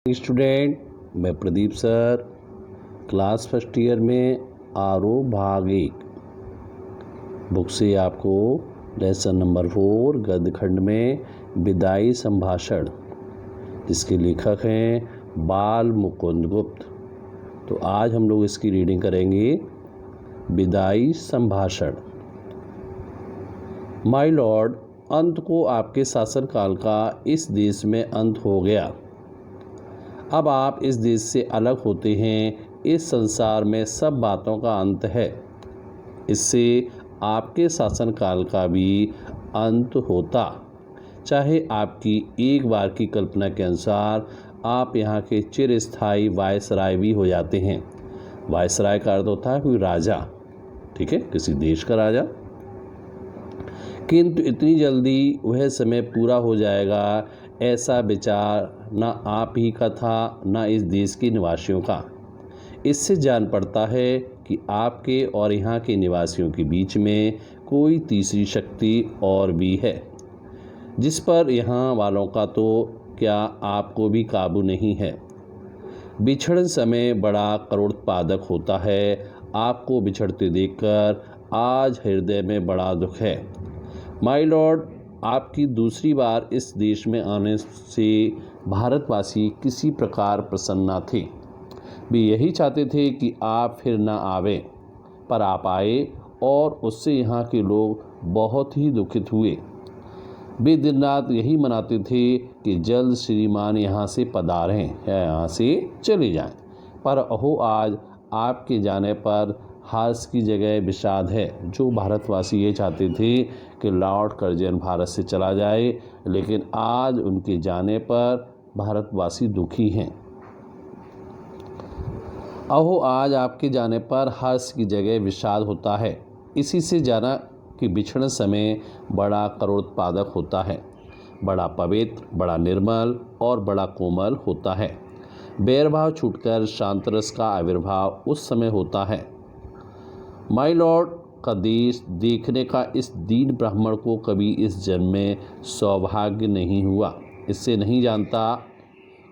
Student, मैं Pradeep sir class first year में आरोह भाग 1 बुक से आपको लेसन नंबर 4 गद्य खंड में विदाई संभाषण, जिसके लेखक हैं बाल मुकुंद गुप्त। तो आज हम लोग इसकी रीडिंग करेंगे। विदाई संभाषण। माय लॉर्ड, अंत को आपके शासनकाल का इस देश में अंत हो गया। अब आप इस देश से अलग होते हैं। इस संसार में सब बातों का अंत है। इससे आपके शासनकाल का भी अंत होता। चाहे आपकी एक बार की कल्पना के अनुसार आप यहाँ के चिरस्थायी वायसराय भी हो जाते हैं। वायसराय का अर्थ होता है कोई राजा, ठीक है, किसी देश का राजा। किंतु इतनी जल्दी वह समय पूरा हो जाएगा, ऐसा विचार न आप ही का था न इस देश के निवासियों का। इससे जान पड़ता है कि आपके और यहाँ के निवासियों के बीच में कोई तीसरी शक्ति और भी है, जिस पर यहाँ वालों का तो क्या आपको भी काबू नहीं है। बिछड़न समय बड़ा करोड़ोत्पादक होता है। आपको बिछड़ते देखकर आज हृदय में बड़ा दुख है। माय लॉर्ड, आपकी दूसरी बार इस देश में आने से भारतवासी किसी प्रकार प्रसन्न न थे। वे यही चाहते थे कि आप फिर न आवें, पर आप आए और उससे यहाँ के लोग बहुत ही दुखित हुए। वे दिन रात यही मनाते थे कि जल्द श्रीमान यहाँ से पधारें या यहाँ से चले जाएं। पर अहो, आज आपके जाने पर हर्ष की जगह विषाद है। जो भारतवासी ये चाहते थे कि लॉर्ड कर्जन भारत से चला जाए, लेकिन आज उनके जाने पर भारतवासी दुखी हैं। अहो, आज आपके जाने पर हर्ष की जगह विषाद होता है। इसी से जाना कि बिछड़न समय बड़ा करोड़ोत्पादक होता है, बड़ा पवित्र, बड़ा निर्मल और बड़ा कोमल होता है। बैरभाव छूटकर शांत रस का आविर्भाव उस समय होता है। माय लॉर्ड का देश देखने का इस दीन ब्राह्मण को कभी इस जन्म में सौभाग्य नहीं हुआ। इससे नहीं जानता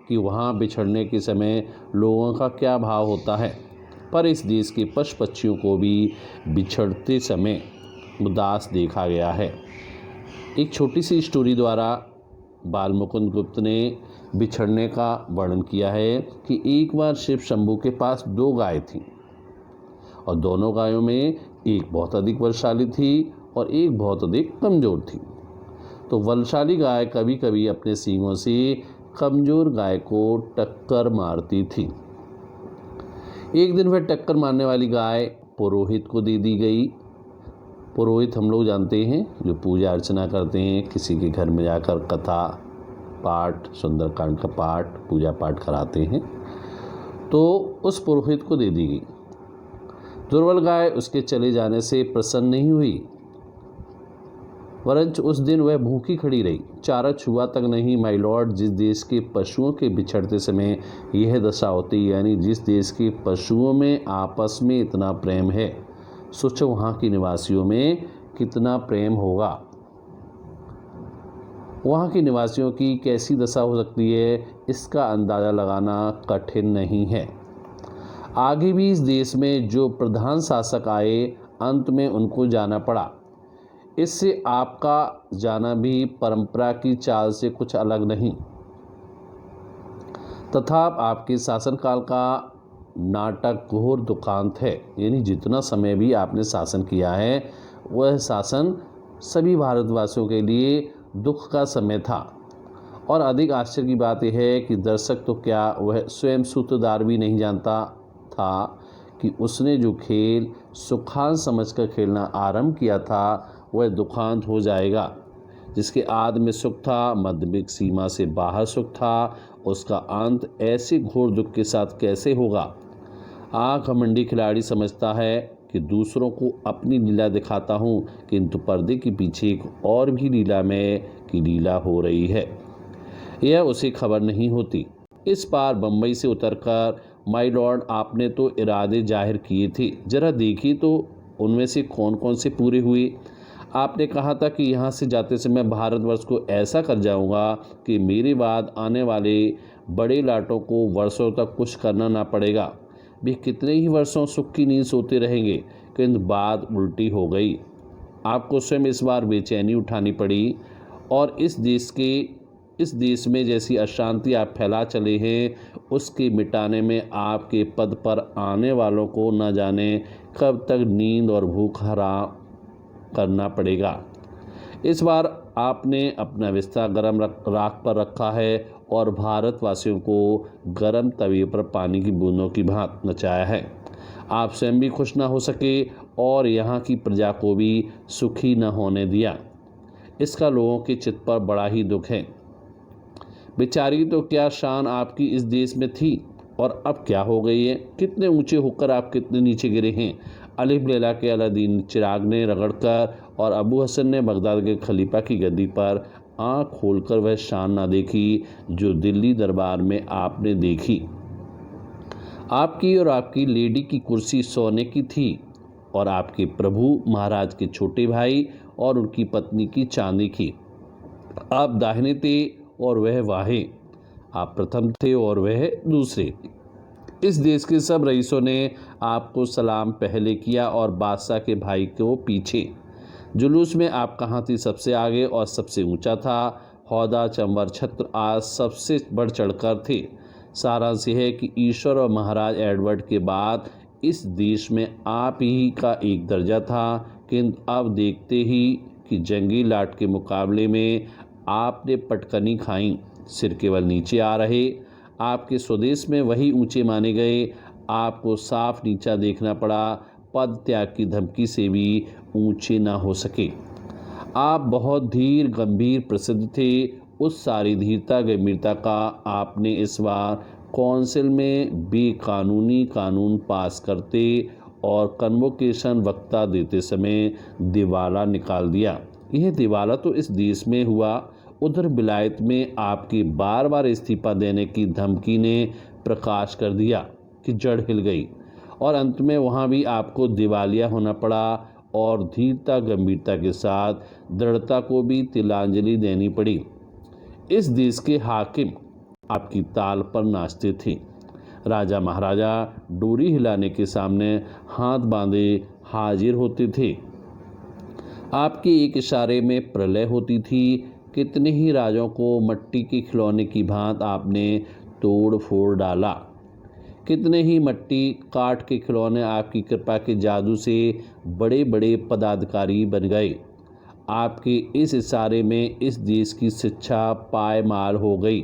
कि वहाँ बिछड़ने के समय लोगों का क्या भाव होता है। पर इस देश के पशु पक्षियों को भी बिछड़ते समय उदास देखा गया है। एक छोटी सी स्टोरी द्वारा बाल मुकुंद गुप्त ने बिछड़ने का वर्णन किया है कि एक बार शिव शंभू के पास 2 गाय थीं और दोनों गायों में एक बहुत अधिक बलशाली थी और एक बहुत अधिक कमज़ोर थी। तो बलशाली गाय कभी कभी अपने सींगों से कमज़ोर गाय को टक्कर मारती थी। एक दिन वह टक्कर मारने वाली गाय पुरोहित को दे दी गई। पुरोहित हम लोग जानते हैं, जो पूजा अर्चना करते हैं, किसी के घर में जाकर कथा पाठ, सुंदरकांड का पाठ, पूजा पाठ कराते हैं। तो उस पुरोहित को दे दी गई। दुर्बल गाय उसके चले जाने से प्रसन्न नहीं हुई, वरंच उस दिन वह भूखी खड़ी रही, चारा छुआ तक नहीं। माय लॉर्ड, जिस देश के पशुओं के बिछड़ते समय यह दशा होती, यानी जिस देश के पशुओं में आपस में इतना प्रेम है, सोचो वहाँ के निवासियों में कितना प्रेम होगा। वहाँ के निवासियों की कैसी दशा हो सकती है, इसका अंदाज़ा लगाना कठिन नहीं है। आगे भी इस देश में जो प्रधान शासक आए, अंत में उनको जाना पड़ा। इससे आपका जाना भी परंपरा की चाल से कुछ अलग नहीं। तथा आपके शासनकाल का नाटक घोर दुखांत है। यानी जितना समय भी आपने शासन किया है, वह शासन सभी भारतवासियों के लिए दुख का समय था। और अधिक आश्चर्य की बात यह है कि दर्शक तो क्या, वह स्वयं सूत्रधार भी नहीं जानता था कि उसने जो खेल सुखांत समझकर खेलना आरंभ किया था, वह दुखांत हो जाएगा। जिसके आदि में सुख था, मध्य में सीमा से बाहर सुख था, उसका अंत ऐसे घोर दुख के साथ कैसे होगा। आँख मंडी खिलाड़ी समझता है कि दूसरों को अपनी लीला दिखाता हूँ, किंतु पर्दे के पीछे एक और भी लीला में की लीला हो रही है, यह उसे खबर नहीं होती। इस बार बम्बई से उतरकर माय लॉर्ड, आपने तो इरादे जाहिर किए थे, जरा देखिए तो उनमें से कौन कौन से पूरे हुए। आपने कहा था कि यहाँ से जाते समय भारतवर्ष को ऐसा कर जाऊँगा कि मेरे बाद आने वाले बड़े लाटों को वर्षों तक कुछ करना ना पड़ेगा। वे कितने ही वर्षों सुख की नींद सोते रहेंगे, किंतु बात उल्टी हो गई। आपको स्वयं इस बार बेचैनी उठानी पड़ी और इस देश में जैसी अशांति आप फैला चले हैं, उसके मिटाने में आपके पद पर आने वालों को न जाने कब तक नींद और भूख हराम करना पड़ेगा। इस बार आपने अपना बिस्तर गर्म राख पर रखा है और भारतवासियों को गर्म तवे पर पानी की बूंदों की भांति नचाया है। आप स्वयं भी खुश न हो सके और यहाँ की प्रजा को भी सुखी न होने दिया। इसका लोगों के चित्त पर बड़ा ही दुख है। बेचारी तो क्या शान आपकी इस देश में थी और अब क्या हो गई है। कितने ऊंचे होकर आप कितने नीचे गिरे हैं। अलिफ लैला के अलादीन चिराग ने रगड़कर और अबू हसन ने बगदाद के खलीफा की गद्दी पर आँख खोलकर वह शान ना देखी जो दिल्ली दरबार में आपने देखी। आपकी और आपकी लेडी की कुर्सी सोने की थी और आपके प्रभु महाराज के छोटे भाई और उनकी पत्नी की चांदी की। आप दाहिने थे और वह वाहे। आप प्रथम थे और वह दूसरे। इस देश के सब रईसों ने आपको सलाम पहले किया और बादशाह के भाई को पीछे। जुलूस में आप कहाँ थी सबसे आगे और सबसे ऊंचा था। हौदा चंवर छत्र आज सबसे बढ़ चढ़कर थे। सारांश यह है कि ईश्वर और महाराज एडवर्ड के बाद इस देश में आप ही का एक दर्जा था, किंतु अब देखते ही कि जंगी लाट के मुकाबले में आपने पटकनी खाई। सिर केवल नीचे आ रहे। आपके स्वदेश में वही ऊंचे माने गए। आपको साफ नीचा देखना पड़ा। पद त्याग की धमकी से भी ऊंचे ना हो सके। आप बहुत धीर गंभीर प्रसिद्ध थे। उस सारी धीरता गंभीरता का आपने इस बार कौंसिल में बेकानूनी कानून पास करते और कन्वोकेशन वक्ता देते समय दिवाला निकाल दिया। यह दिवाला तो इस देश में हुआ, उधर विलायत में आपकी बार बार इस्तीफा देने की धमकी ने प्रकाश कर दिया कि जड़ हिल गई और अंत में वहाँ भी आपको दिवालिया होना पड़ा और धीरता गंभीरता के साथ दृढ़ता को भी तिलांजलि देनी पड़ी। इस देश के हाकिम आपकी ताल पर नाचते थे। राजा महाराजा डोरी हिलाने के सामने हाथ बांधे हाजिर होते थे। आपके एक इशारे में प्रलय होती थी। कितने ही राजों को मट्टी के खिलौने की भांति आपने तोड़ फोड़ डाला। कितने ही मट्टी काट के खिलौने आपकी कृपा के जादू से बड़े बड़े पदाधिकारी बन गए। आपके इस इशारे में इस देश की शिक्षा पायमाल हो गई।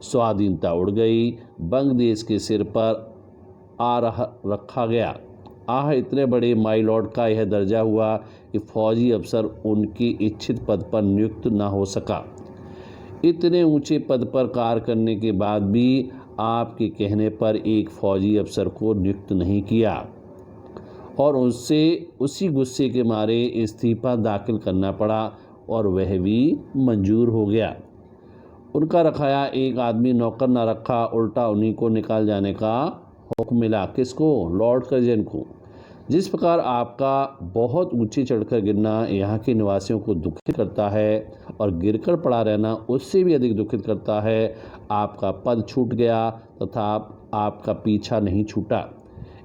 स्वाधीनता उड़ गई। बंग देश के सिर पर रखा गया। आह, इतने बड़े माई लॉर्ड का यह दर्जा हुआ कि फौजी अफसर उनके इच्छित पद पर नियुक्त न हो सका। इतने ऊंचे पद पर कार्य करने के बाद भी आपके कहने पर एक फौजी अफसर को नियुक्त नहीं किया और उससे उसी गुस्से के मारे इस्तीफा दाखिल करना पड़ा और वह भी मंजूर हो गया। उनका रखाया एक आदमी नौकर न रखा, उल्टा उन्हीं को निकाल जाने का हुक्म मिला। किसको? लॉर्ड कर्जन को। जिस प्रकार आपका बहुत ऊंचे चढ़कर गिरना यहाँ के निवासियों को दुखित करता है और गिरकर पड़ा रहना उससे भी अधिक दुखित करता है, आपका पद छूट गया तथा आपका पीछा नहीं छूटा।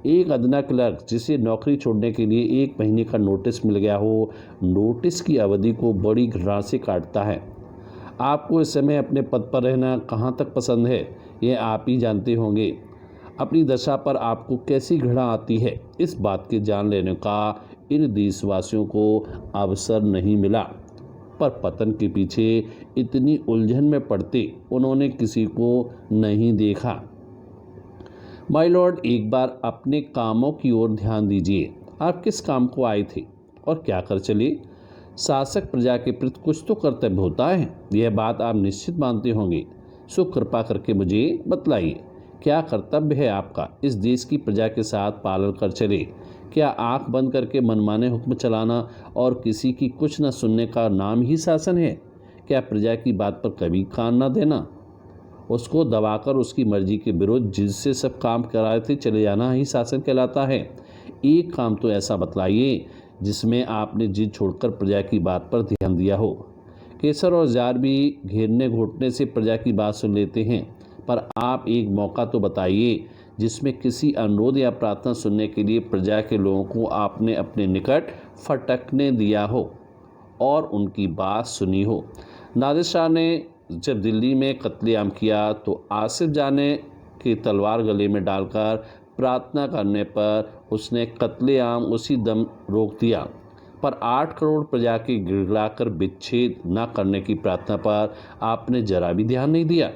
एक अदना क्लर्क जिसे नौकरी छोड़ने के लिए 1 महीने का नोटिस मिल गया हो, नोटिस की अवधि को बड़ी घृणा से काटता है। आपको इस समय अपने पद पर रहना कहाँ तक पसंद है, यह आप ही जानते होंगे। अपनी दशा पर आपको कैसी घृणा आती है, इस बात के जान लेने का इन देशवासियों को अवसर नहीं मिला। पर पतन के पीछे इतनी उलझन में पड़ते उन्होंने किसी को नहीं देखा। माय लॉर्ड, एक बार अपने कामों की ओर ध्यान दीजिए। आप किस काम को आए थे और क्या कर चले? शासक प्रजा के प्रति कुछ तो कर्तव्य होता है, यह बात आप निश्चित मानते होंगे। सो कृपा करके मुझे बतलाइए, क्या कर्तव्य है आपका इस देश की प्रजा के साथ पालन कर चले? क्या आंख बंद करके मनमाने हुक्म चलाना और किसी की कुछ न सुनने का नाम ही शासन है? क्या प्रजा की बात पर कभी कान न देना, उसको दबाकर उसकी मर्जी के विरुद्ध जिससे सब काम कराते चले जाना ही शासन कहलाता है? एक काम तो ऐसा बतलाइए जिसमें आपने जिद छोड़कर प्रजा की बात पर ध्यान दिया हो। केसर और जार भी घेरने घोटने से प्रजा की बात सुन लेते हैं, पर आप एक मौका तो बताइए जिसमें किसी अनुरोध या प्रार्थना सुनने के लिए प्रजा के लोगों को आपने अपने निकट फटकने दिया हो और उनकी बात सुनी हो। नादिर शाह ने जब दिल्ली में कत्लेआम किया तो आसिफ जाह ने की तलवार गले में डालकर प्रार्थना करने पर उसने कत्लेआम उसी दम रोक दिया, पर 8 करोड़ प्रजा के गिड़गिड़ाकर विच्छेद न करने की प्रार्थना पर आपने जरा भी ध्यान नहीं दिया।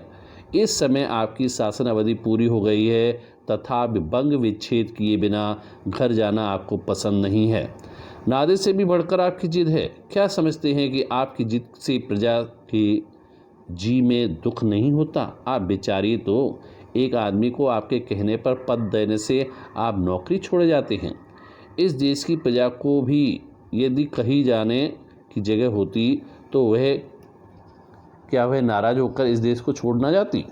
इस समय आपकी शासन अवधि पूरी हो गई है तथा बंग विच्छेद किए बिना घर जाना आपको पसंद नहीं है। नादिर से भी बढ़कर आपकी जिद है। क्या समझते हैं कि आपकी जिद से प्रजा की जी में दुख नहीं होता? आप बेचारी तो एक आदमी को आपके कहने पर पद देने से आप नौकरी छोड़े जाते हैं। इस देश की प्रजा को भी यदि कहीं जाने की जगह होती तो वह नाराज होकर इस देश को छोड़ ना जाती?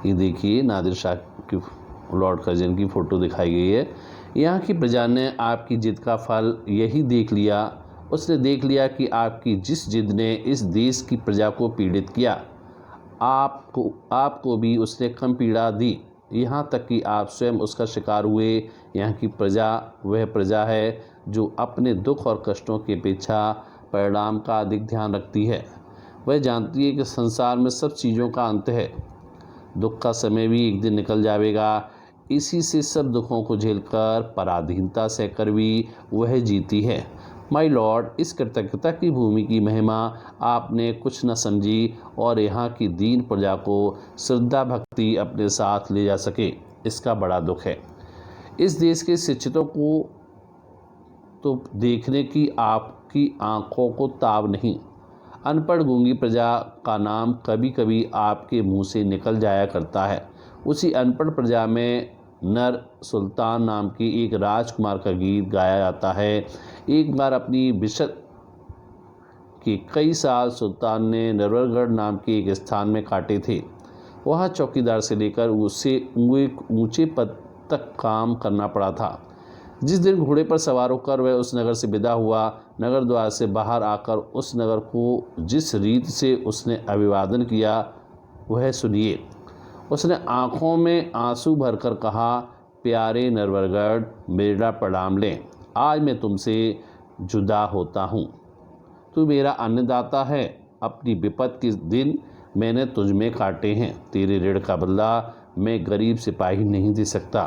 ये देखिए नादिर शाह की लॉर्ड कर्जन की फ़ोटो दिखाई गई है। यहाँ की प्रजा ने आपकी जिद का फल यही देख लिया। उसने देख लिया कि आपकी जिस जिद ने इस देश की प्रजा को पीड़ित किया, आपको भी उसने कम पीड़ा दी, यहाँ तक कि आप स्वयं उसका शिकार हुए। यहाँ की प्रजा वह प्रजा है जो अपने दुख और कष्टों के पीछा परिणाम का अधिक ध्यान रखती है। वह जानती है कि संसार में सब चीज़ों का अंत है, दुख का समय भी एक दिन निकल जाएगा। इसी से सब दुखों को झेलकर पराधीनता सहकर भी वह जीती है। माय लॉर्ड, इस कृतज्ञता की भूमि की महिमा आपने कुछ न समझी और यहाँ की दीन प्रजा को श्रद्धा भक्ति अपने साथ ले जा सके, इसका बड़ा दुख है। इस देश के शिक्षितों को तो देखने की आपकी आँखों को ताब नहीं। अनपढ़ गूंगी प्रजा का नाम कभी कभी आपके मुंह से निकल जाया करता है। उसी अनपढ़ प्रजा में नर सुल्तान नाम की एक राजकुमार का गीत गाया जाता है। एक बार अपनी बिशत के कई साल सुल्तान ने नरवरगढ़ नाम के एक स्थान में काटे थे। वहाँ चौकीदार से लेकर उसे ऊंचे पद तक काम करना पड़ा था। जिस दिन घोड़े पर सवार होकर वह उस नगर से विदा हुआ, नगर द्वार से बाहर आकर उस नगर को जिस रीत से उसने अभिवादन किया वह सुनिए। उसने आँखों में आंसू भरकर कहा, प्यारे नरवरगढ़, मेरा प्रणाम लें। आज मैं तुमसे जुदा होता हूँ। तू मेरा अन्नदाता है। अपनी विपद के दिन मैंने तुझ में काटे हैं। तेरे ऋण का बदला मैं गरीब सिपाही नहीं दे सकता।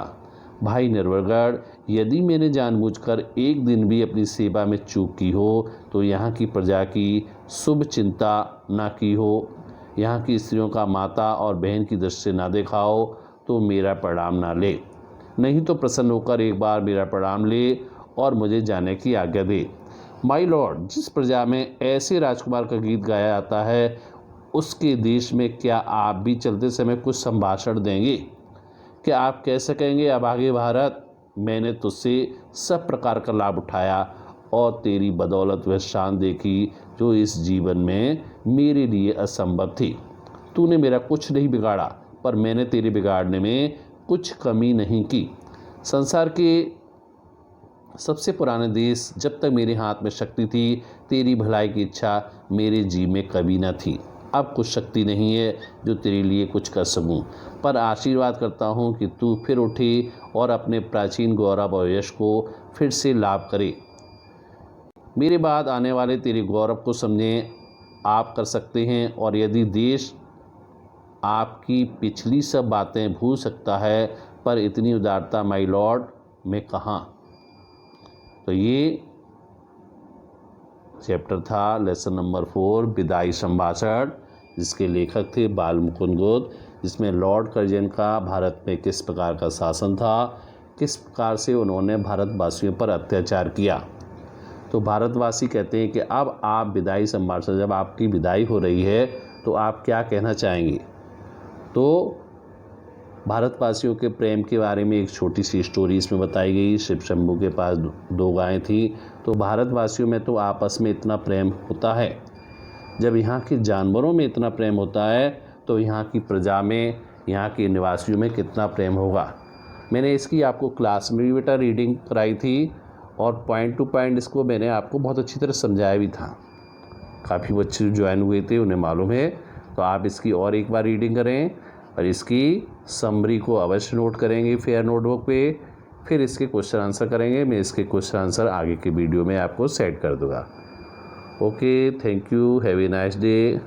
भाई नरवरगढ़, यदि मैंने जानबूझकर एक दिन भी अपनी सेवा में चूक की हो तो यहाँ की प्रजा की शुभ चिंता ना की हो, यहाँ की स्त्रियों का माता और बहन की दृष्टि से ना देखा हो तो मेरा प्रणाम ना ले। नहीं तो प्रसन्न होकर एक बार मेरा प्रणाम ले और मुझे जाने की आज्ञा दे। माय लॉर्ड, जिस प्रजा में ऐसे राजकुमार का गीत गाया जाता है उसके देश में क्या आप भी चलते समय कुछ संभाषण देंगे? क्या आप कह सकेंगे, अभागे भारत, मैंने तुझसे सब प्रकार का लाभ उठाया और तेरी बदौलत वह शान देखी जो इस जीवन में मेरे लिए असंभव थी। तूने मेरा कुछ नहीं बिगाड़ा, पर मैंने तेरे बिगाड़ने में कुछ कमी नहीं की। संसार के सबसे पुराने देश जब तक मेरे हाथ में शक्ति थी, तेरी भलाई की इच्छा मेरे जी में कभी न थी। अब कुछ शक्ति नहीं है जो तेरे लिए कुछ कर सकूं, पर आशीर्वाद करता हूं कि तू फिर उठे और अपने प्राचीन गौरव और यश को फिर से लाभ करे। मेरे बाद आने वाले तेरे गौरव को समझें आप कर सकते हैं, और यदि देश आपकी पिछली सब बातें भूल सकता है, पर इतनी उदारता माय लॉर्ड में कहाँ। तो ये चैप्टर था लेसन नंबर 4 विदाई संभाषण, जिसके लेखक थे बाल मुकुंद गोद, जिसमें लॉर्ड कर्जन का भारत में किस प्रकार का शासन था, किस प्रकार से उन्होंने भारतवासियों पर अत्याचार किया। तो भारतवासी कहते हैं कि अब आप विदाई संभाषण, जब आपकी विदाई हो रही है तो आप क्या कहना चाहेंगे। तो भारतवासियों के प्रेम के बारे में एक छोटी सी स्टोरी इसमें बताई गई। शिव शंभू के पास 2 गायें थी, तो भारतवासियों में तो आपस में इतना प्रेम होता है। जब यहाँ के जानवरों में इतना प्रेम होता है तो यहाँ की प्रजा में, यहाँ के निवासियों में कितना प्रेम होगा। मैंने इसकी आपको क्लास में भी बेटा रीडिंग कराई थी और पॉइंट टू पॉइंट इसको मैंने आपको बहुत अच्छी तरह समझाया भी था। काफ़ी बच्चे ज्वाइन हुए थे, उन्हें मालूम है। तो आप इसकी और एक बार रीडिंग करें और इसकी समरी को अवश्य नोट करेंगे फेयर नोटबुक पे। फिर इसके क्वेश्चन आंसर करेंगे। मैं इसके क्वेश्चन आंसर आगे के वीडियो में आपको सेट कर दूँगा। Okay, thank you, have a nice day.